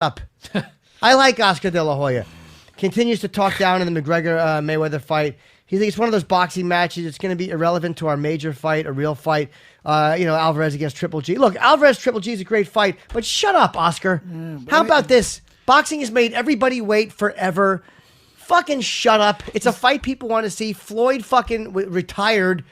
up. I like Oscar De La Hoya. Continues to talk down in the McGregor-Mayweather fight. He thinks it's one of those boxing matches. It's going to be irrelevant to our major fight, a real fight. Alvarez against Triple G. Look, Alvarez Triple G is a great fight, but shut up, Oscar. How about this? Boxing has made everybody wait forever. Fucking shut up. It's a fight people want to see. Floyd fucking retired.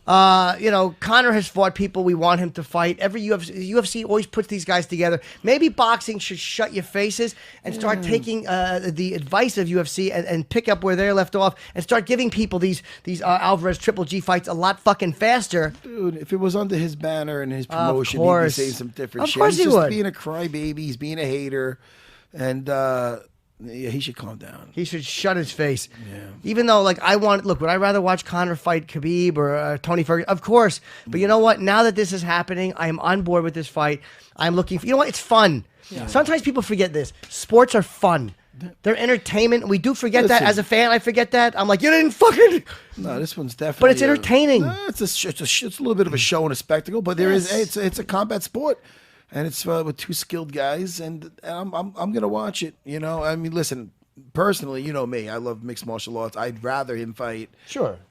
Conor has fought people we want him to fight. Every UFC always puts these guys together. Maybe boxing should shut your faces and start taking the advice of UFC and pick up where they're left off and start giving people these Alvarez Triple G fights a lot fucking faster. Dude, if it was under his banner and his promotion, he'd be saying some different shit. Of course he's he just would. being a crybaby. He's being a hater. And yeah, he should calm down. He should shut his face. Yeah. Even though, would I rather watch Conor fight Khabib or Tony Ferguson? Of course. But you know what? Now that this is happening, I am on board with this fight. I'm looking for, it's fun. Yeah. Sometimes people forget this. Sports are fun. They're entertainment. We do forget that. As a fan, I forget that. I'm like, you didn't fucking. No, this one's definitely. But it's entertaining. It's a little bit of a show and a spectacle, but it's a combat sport. And it's with two skilled guys, and I'm gonna watch it. I mean, listen, personally, you know me, I love mixed martial arts. I'd rather him fight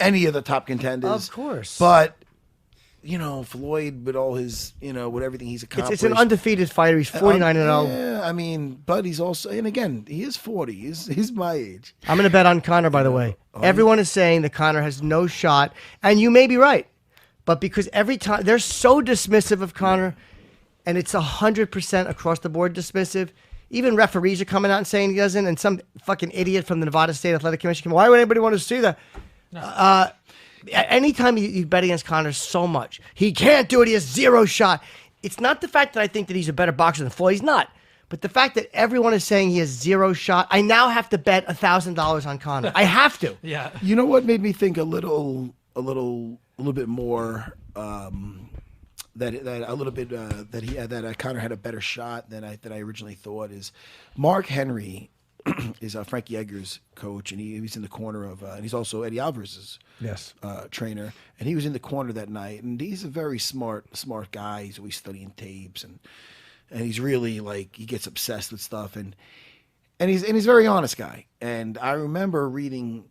any of the top contenders, of course. But Floyd with all his, with everything he's accomplished, it's an undefeated fighter. He's 49-0. Yeah, I mean, but he's also, and again, he is 40. He's my age. I'm gonna bet on Conor. By the way, everyone is saying that Conor has no shot, and you may be right, but because every time they're so dismissive of Conor. And it's 100% across the board dismissive. Even referees are coming out and saying he doesn't. And some fucking idiot from the Nevada State Athletic Commission why would anybody want to see that? No. Anytime you bet against Conor so much, he can't do it. He has zero shot. It's not the fact that I think that he's a better boxer than Floyd. He's not. But the fact that everyone is saying he has zero shot, I now have to bet $1,000 on Conor. I have to. Yeah. You know what made me think a little bit more. That Conor had a better shot than I originally thought is Mark Henry is Frankie Edgar's coach, and he was in the corner of and he's also Eddie Alvarez's trainer, and he was in the corner that night, and he's a very smart guy. He's always studying tapes, and he's really he gets obsessed with stuff, and he's a very honest guy. And I remember reading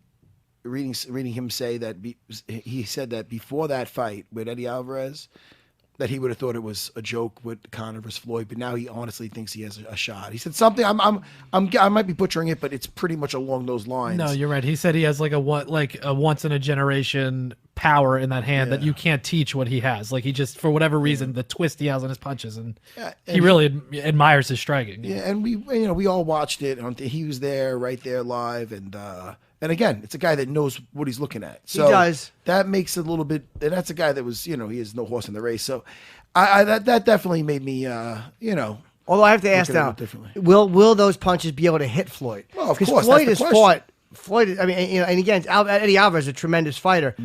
him say that he said that before that fight with Eddie Alvarez, that he would have thought it was a joke with Conor versus Floyd, but now he honestly thinks he has a shot. He said something. I might be butchering it, but it's pretty much along those lines. No, you're right. He said he has a once in a generation power in that hand that you can't teach what he has. He just, for whatever reason, the twist he has on his punches, and he really admires his striking. Yeah, and we all watched it. He was there, right there, live, and again, it's a guy that knows what he's looking at. So he does. That makes it a little bit, and that's a guy that was, he has no horse in the race. So that definitely made me, Although I have to ask now, will those punches be able to hit Floyd? Well, of course, Floyd has fought. Floyd, I mean, and again, Eddie Alvarez is a tremendous fighter,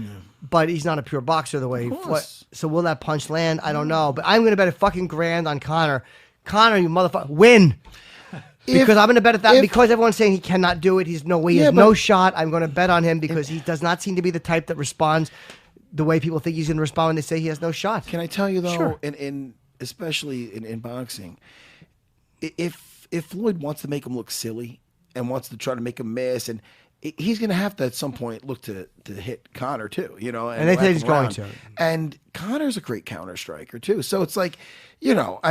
but he's not a pure boxer the way he fought. So will that punch land? I don't know. But I'm going to bet a fucking grand on Conor. Conor, you motherfucker, win. Because I'm going to bet at that because everyone's saying he cannot do it. He has no shot. I'm going to bet on him because he does not seem to be the type that responds the way people think he's going to respond when they say he has no shot. Can I tell you though, especially in boxing, if Floyd wants to make him look silly and wants to try to make him miss, and he's going to have to at some point look to hit Conor too, and they think he's going to. And Conor's a great counter striker too. So it's I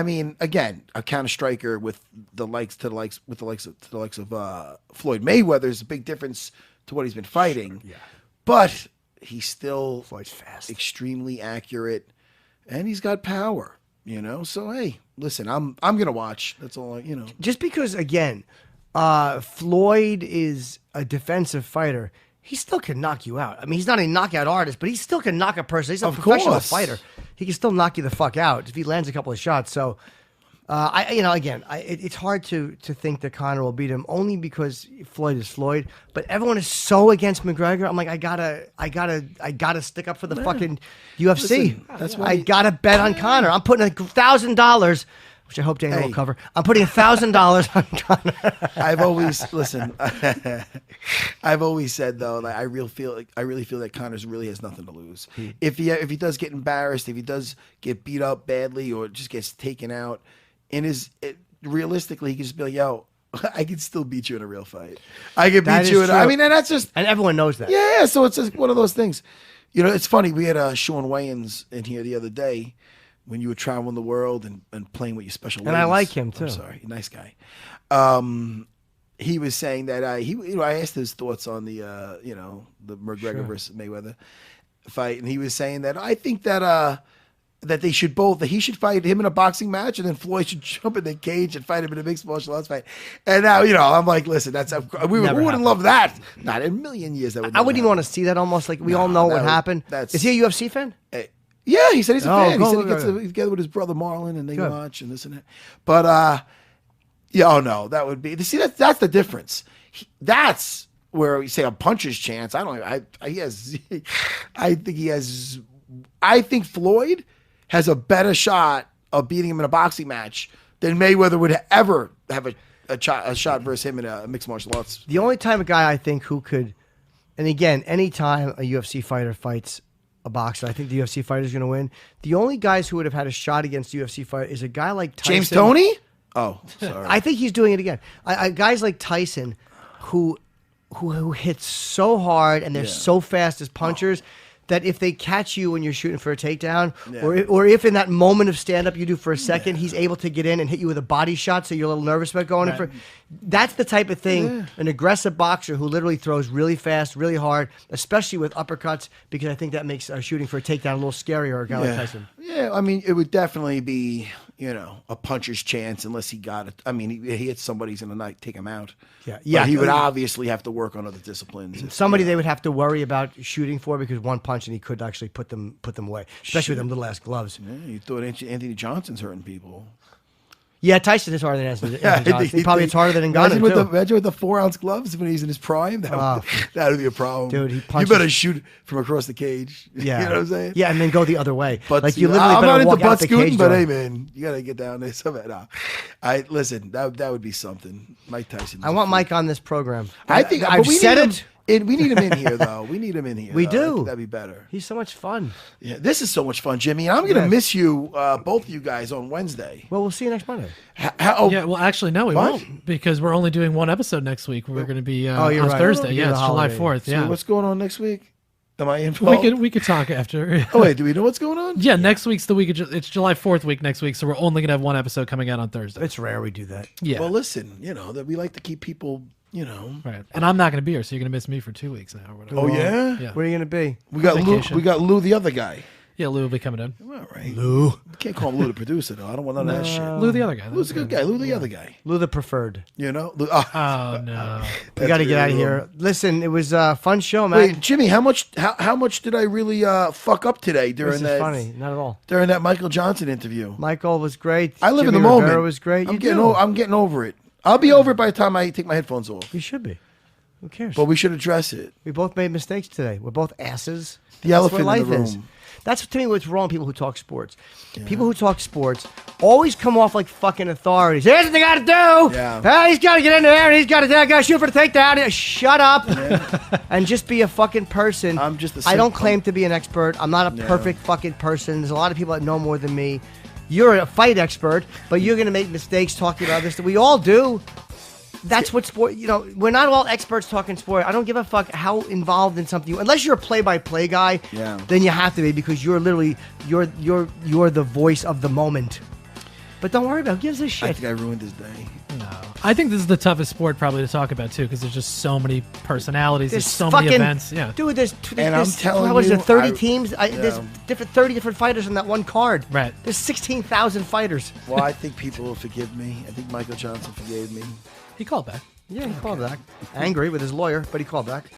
mean, again, a counter striker with the likes of Floyd Mayweather is a big difference to what he's been fighting. Yeah. But he's still Floyd's fast, extremely accurate, and he's got power. So hey, listen, I'm gonna watch. That's all. Just because again, Floyd is a defensive fighter. He still can knock you out. I mean, he's not a knockout artist, but he still can knock a person. He's a professional fighter. He can still knock you the fuck out if he lands a couple of shots. So, it's hard to think that Conor will beat him only because Floyd is Floyd. But everyone is so against McGregor. I'm like, I gotta stick up for the fucking UFC. Listen, that's why I gotta bet on Conor. I'm putting $1,000. Which I hope Dana will cover. I'm putting $1,000 on Conor. I've always said though, I really feel that Conor really has nothing to lose. If he does get embarrassed, if he does get beat up badly, or just gets taken out, realistically, he could just be like, yo, I can still beat you in a real fight. I can That beat is you in. true. I mean, and that's just. And everyone knows that. Yeah, so it's just one of those things. You know, it's funny. We had Sean Wayans in here the other day when you were traveling the world and playing with your special. And I like him too. I'm sorry, nice guy. He was saying that I asked his thoughts on the the McGregor versus Mayweather fight, and he was saying that I think that they should both. That he should fight him in a boxing match, and then Floyd should jump in the cage and fight him in a mixed martial arts fight. And now, I'm like, listen, who wouldn't love that? Not in a million years. That would. I wouldn't even want to see that. Almost like we all know what happened. Is he a UFC fan? Yeah, he said he's a fan. He said he go. gets together with his brother Marlon, and they watch and this and that. But no, that would be. See, that's the difference. That's where we say a puncher's chance. I think Floyd has a better shot of beating him in a boxing match than Mayweather would ever have a shot versus him in a mixed martial arts. The only time a guy I think who could, and again, anytime a UFC fighter fights a boxer, I think the UFC fighter is going to win. The only guys who would have had a shot against the UFC fighter is a guy like Tyson. James Toney? Oh, sorry. I think he's doing it again. Guys like Tyson who hit so hard and they're so fast as punchers that if they catch you when you're shooting for a takedown, or if in that moment of stand-up you do for a second, he's able to get in and hit you with a body shot so you're a little nervous about going in for... That's the type of thing, an aggressive boxer who literally throws really fast, really hard, especially with uppercuts, because I think that makes shooting for a takedown a little scarier, a guy like Tyson. Yeah, I mean, it would definitely be, a puncher's chance unless he got it. I mean, he hits somebody, he's going to take him out. Yeah. But he would obviously have to work on other disciplines. Somebody they would have to worry about shooting for because one punch and he could actually put them away, especially with them little ass gloves. Yeah, you thought Anthony Johnson's hurting people. Yeah, Tyson is harder than Anthony Johnson. Probably it's harder than Ngannou, too. Imagine with the 4-ounce gloves when he's in his prime. That would be a problem. Dude, he punches. You better shoot from across the cage. Yeah. You know what I'm saying? Yeah, and then go the other way. But like you literally better walk out the cage but door. hey, man, you got to get down there. Listen, that would be something. Mike Tyson. I want Mike on this program. I think I've said it. We need him in here, though. We need him in here. We do. That'd be better. He's so much fun. Yeah, this is so much fun, Jimmy. And I'm going to miss you, both of you guys, on Wednesday. Well, we'll see you next Monday. Yeah, well, actually, no, we won't, because we're only doing one episode next week. We're going to be on Thursday. Yeah, it's July 4th. So yeah. What's going on next week? Am I involved? We could talk after. Oh, wait, do we know what's going on? Yeah, next week's the week. It's July 4th week next week, so we're only going to have one episode coming out on Thursday. It's rare we do that. Yeah. Well, listen, that we like to keep people, Right. And I'm not going to be here, so you're going to miss me for 2 weeks now or whatever. Oh, yeah? Yeah. Where are you going to be? We got Lou, the other guy. Yeah, Lou will be coming in. All right. Lou. You can't call him Lou the producer, though. I don't want none of that shit. Lou the other guy. Lou's a good guy. Lou the other guy. Lou the preferred. Lou, Oh, no. We got to get out of here. Listen, it was a fun show, man. Wait, Jimmy, how much did I really fuck up today during This is that? funny. Not at all. During that Michael Johnson interview. Michael was great. I live Jimmy in the Rivera moment. was great. I'm getting over it. I'll be over it by the time I take my headphones off. You should be. Who cares? But we should address it. We both made mistakes today. We're both asses. The elephant That's what in the life is. room. That's to me what's wrong with people who talk sports. Yeah. People who talk sports always come off like fucking authorities. Here's what they got to do. Yeah. He's got to get in there and he's got to shoot for the takedown. Shut up and just be a fucking person. I don't claim to be an expert. I'm not a perfect fucking person. There's a lot of people that know more than me. You're a fight expert, but you're going to make mistakes talking about this. We all do. That's what sport. We're not all experts talking sport. I don't give a fuck how involved in something. Unless you're a play-by-play guy, then you have to be because you're literally you're the voice of the moment. But don't worry about it. Who gives a shit? I think I ruined his day. No, I think this is the toughest sport probably to talk about too because there's just so many personalities. There's so many events. Yeah, dude. There's I'm telling what is you, it? 30 teams. There's 30 different fighters on that one card. Right. There's 16,000 fighters. Well, I think people will forgive me. I think Michael Johnson forgave me. He called back. Yeah, he called back. Angry with his lawyer, but he called back.